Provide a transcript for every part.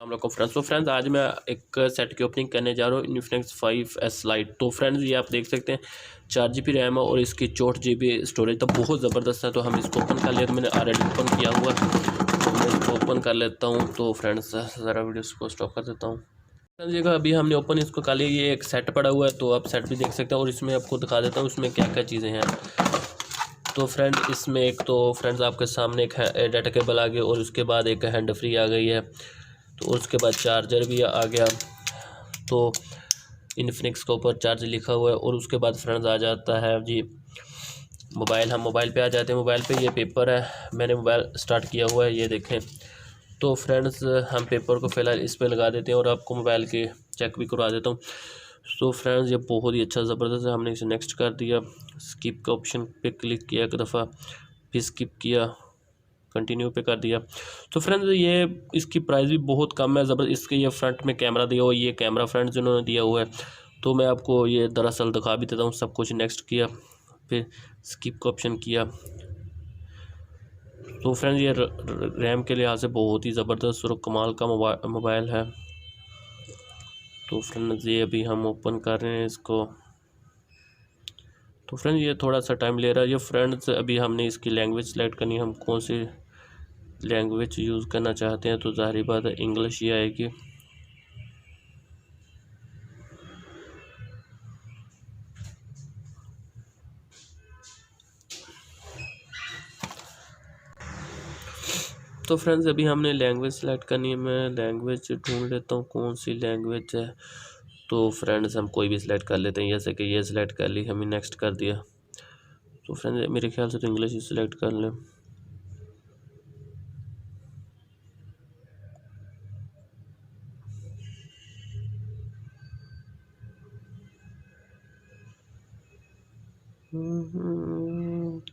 हम लोग को फ्रेंड्स आज मैं एक सेट की ओपनिंग करने जा रहा हूँ इन्फिनिक्स 5S लाइट। तो फ्रेंड्स ये आप देख सकते हैं 4 GB रैम है और इसकी 64 GB स्टोरेज तो बहुत ज़बरदस्त है। तो हम इसको ओपन कर लिया, तो मैंने ऑलरेडी ओपन किया हुआ है, तो मैं इसको ओपन कर लेता हूँ। तो फ्रेंड्स ज़रा वीडियो को स्टॉप कर देता हूँ। फ्रेंड्स देखो अभी हमने ओपन इसको कर लिया, ये एक सेट पड़ा हुआ है, तो आप सेट भी देख सकते हैं और इसमें आपको दिखा देता हूँ इसमें क्या क्या चीज़ें हैं। तो फ्रेंड इसमें एक तो फ्रेंड्स आपके सामने एक डाटा केबल आ गया और उसके बाद एक हैंड फ्री आ गई है, तो उसके बाद चार्जर भी आ गया। तो इन्फिनिक्स के ऊपर चार्ज लिखा हुआ है और उसके बाद फ्रेंड्स आ जाता है जी मोबाइल। हम मोबाइल पे आ जाते हैं। मोबाइल पे ये पेपर है, मैंने मोबाइल स्टार्ट किया हुआ है, ये देखें। तो फ्रेंड्स हम पेपर को फ़िलहाल इस पे लगा देते हैं और आपको मोबाइल के चेक भी करवा देता हूँ। तो फ्रेंड्स ये बहुत ही अच्छा ज़बरदस्त है। हमने इसे नेक्स्ट कर दिया, स्किप का ऑप्शन पे क्लिक किया एक दफ़ा, फिर स्किप किया, कंटिन्यू पे कर दिया। तो फ्रेंड्स ये इसकी प्राइस भी बहुत कम है, ज़बरदस्त। इसके ये फ्रंट में कैमरा दिया हुआ है, ये कैमरा फ्रेंड्स इन्होंने दिया हुआ है। तो मैं आपको ये दरअसल दिखा भी देता हूँ। सब कुछ नेक्स्ट किया, फिर स्किप का ऑप्शन किया। तो फ्रेंड्स ये रैम के लिहाज से बहुत ही ज़बरदस्त और कमाल का मोबाइल है। तो फ्रेंड्स ये अभी हम ओपन कर रहे हैं इसको। तो फ्रेंड्स ये थोड़ा सा टाइम ले रहा है। ये फ्रेंड्स अभी हमने इसकी लैंग्वेज सेलेक्ट करनी है, हम कौन सी लैंग्वेज यूज़ करना चाहते हैं। तो ज़ाहिर बात है इंग्लिश ही आएगी। तो फ्रेंड्स अभी हमने लैंग्वेज सेलेक्ट करनी है। मैं लैंग्वेज ढूंढ लेता हूँ कौन सी लैंग्वेज है। तो फ्रेंड्स हम कोई भी सिलेक्ट कर लेते हैं, जैसे कि ये सिलेक्ट कर ली, हमें नेक्स्ट कर दिया। तो फ्रेंड्स मेरे ख्याल से तो इंग्लिश ही सिलेक्ट कर लें।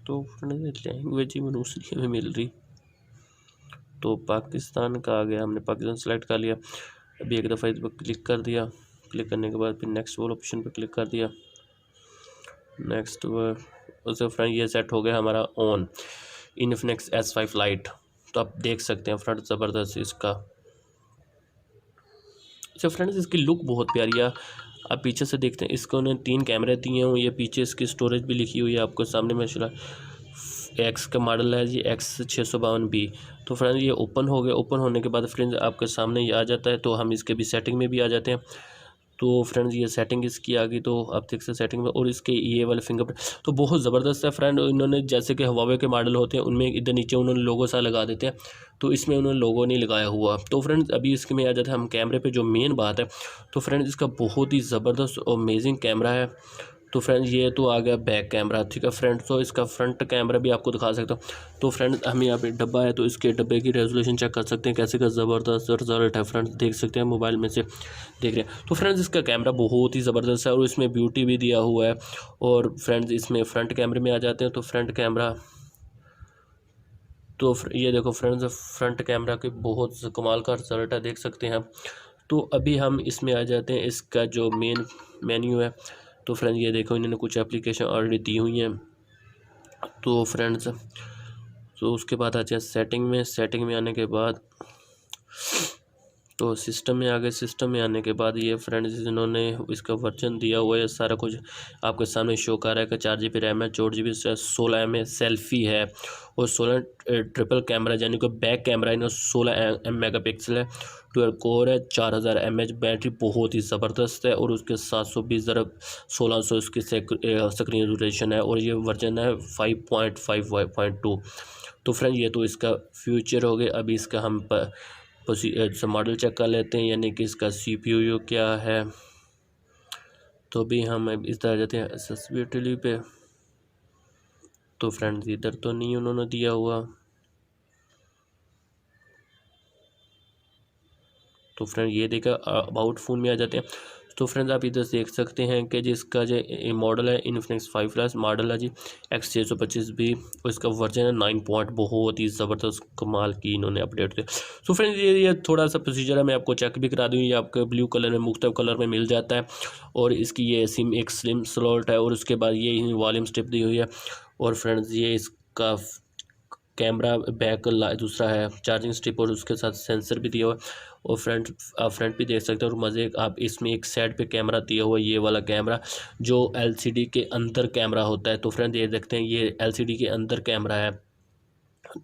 तो फ्रेंड्स लैंग्वेज ही दूसरी हमें मिल रही। तो पाकिस्तान का आ गया, हमने पाकिस्तान सेलेक्ट कर लिया। अभी एक दफ़ा इस पर क्लिक कर दिया, क्लिक करने के बाद फिर नेक्स्ट वाला ऑप्शन पर क्लिक कर दिया, नेक्स्ट। उससे फ्रेंड ये सेट हो गया हमारा ऑन इन्फिनिक्स S5 लाइट। तो आप देख सकते हैं फ्रेंड ज़बरदस्त इसका। अच्छा फ्रेंड्स इसकी लुक बहुत प्यारी है। आप पीछे से देखते हैं, इसको उन्होंने 3 कैमरे दिए हुए, ये पीछे इसकी स्टोरेज भी लिखी हुई है आपको सामने में। एक्स का मॉडल है जी, X652B। तो फ्रेंड्स ये ओपन हो गया। ओपन होने के बाद फ्रेंड्स आपके सामने ये आ जाता है। तो हम इसके भी सेटिंग में भी आ जाते हैं। तो फ्रेंड्स ये सेटिंग इसकी आ गई, तो आप देख सकते सेटिंग में, और इसके ये वाले फिंगरप्रिंट तो बहुत ज़बरदस्त है फ्रेंड। इन्होंने जैसे कि हवावे के मॉडल होते हैं उनमें इधर नीचे उन्होंने लोगो सा लगा देते हैं, तो इसमें उन्होंने लोगो नहीं लगाया हुआ। तो फ्रेंड्स अभी इसके में आ जाते हैं हम कैमरे पे, जो मेन बात है। तो फ्रेंड्स इसका बहुत ही ज़बरदस्त और अमेजिंग कैमरा है। तो फ्रेंड्स ये तो आ गया बैक कैमरा, ठीक है फ्रेंड्स। तो इसका फ्रंट कैमरा भी आपको दिखा सकता हूँ। तो फ्रेंड्स हमें यहाँ पे डब्बा है, तो इसके डब्बे की रेजोल्यूशन चेक कर सकते हैं कैसे का ज़बरदस्त रिजल्ट है। फ्रेंड्स देख सकते हैं मोबाइल में से देख रहे हैं। तो फ्रेंड्स इसका कैमरा बहुत ही ज़बरदस्त है और इसमें ब्यूटी भी दिया हुआ है। और फ्रेंड्स इसमें फ्रंट कैमरे में आ जाते हैं। तो फ्रंट कैमरा, तो ये देखो फ्रेंड्स फ्रंट कैमरा के बहुत कमाल का रिजल्ट है, देख सकते हैं आप। तो अभी हम इसमें आ जाते हैं, इसका जो मेन मेन्यू है। तो फ्रेंड्स ये देखो इन्होंने कुछ एप्लीकेशन ऑलरेडी दी हुई हैं। तो फ्रेंड्स तो उसके बाद आ जाए सेटिंग में। सेटिंग में आने के बाद तो सिस्टम में आ गए। सिस्टम में आने के बाद ये फ्रेंड्स इन्होंने इसका वर्जन दिया हुआ है, सारा कुछ आपके सामने शो कर रहा है कि 4 GB रैम है, 4 GB 16 MA सेल्फी है और 16 ट्रिपल कैमरा, यानी कि बैक कैमरा इन्होंने 16 मेगापिक्सल है, 12 कोर है, 4000 mAh बैटरी बहुत ही ज़बरदस्त है और उसके 720x1600 इसकी स्क्रीन रेजोल्यूशन है और ये वर्जन है 5.5.2। तो फ्रेंड ये तो इसका फ्यूचर हो गया। अभी इसका हम मॉडल चेक कर लेते हैं, यानी कि इसका CPU क्या है। तो अभी हम इस तरह जाते हैं एक्सेसिबिलिटी पे। तो फ्रेंड्स इधर तो नहीं उन्होंने दिया हुआ। तो फ्रेंड ये देखा अबाउट फ़ोन में आ जाते हैं। तो फ्रेंड्स आप इधर देख सकते हैं कि जिसका जो मॉडल है इन्फिनिक्स 5 मॉडल है जी, X625B और इसका वर्जन है 9 पॉइंट। बहुत ही ज़बरदस्त कमाल की इन्होंने अपडेट दिया। तो फ्रेंड्स ये थोड़ा सा प्रोसीजर है, मैं आपको चेक भी करा दूँ। ये आपको ब्लू कलर में मुख्तलिफ कलर में मिल जाता है और इसकी ये सिम एक स्लिम स्लॉट है और उसके बाद ये वॉल्यूम स्टिप दी हुई है। और फ्रेंड्स ये इसका कैमरा बैक दूसरा है, चार्जिंग स्ट्रिप और उसके साथ सेंसर भी दिया हुआ है। और फ्रंट भी देख सकते हो। और मज़े आप इसमें एक साइड पे कैमरा दिया हुआ है, ये वाला कैमरा जो एलसीडी के अंदर कैमरा होता है। तो फ्रेंड ये देखते हैं, ये एलसीडी के अंदर कैमरा है।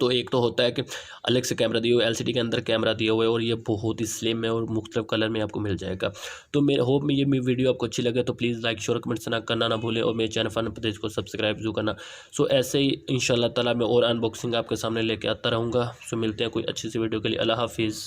तो एक तो होता है कि अलग से कैमरा दिया हुआ है, एलसीडी के अंदर कैमरा दिया हुआ है, और ये बहुत ही स्लिम है और मुख्तलिफ कलर में आपको मिल जाएगा। तो मेरे होप में ये वीडियो आपको अच्छी लगे तो प्लीज़ लाइक शेयर कमेंट्स ना करना ना भूलें, और मेरे चैनल फन पेज को सब्सक्राइब जरूर करना। सो ऐसे ही इंशाल्लाह ताला मैं और अनबॉक्सिंग आपके सामने लेके आता रहूँगा। सो मिलते हैं कोई अच्छी सी वीडियो के लिए। अल्लाह हाफिज़।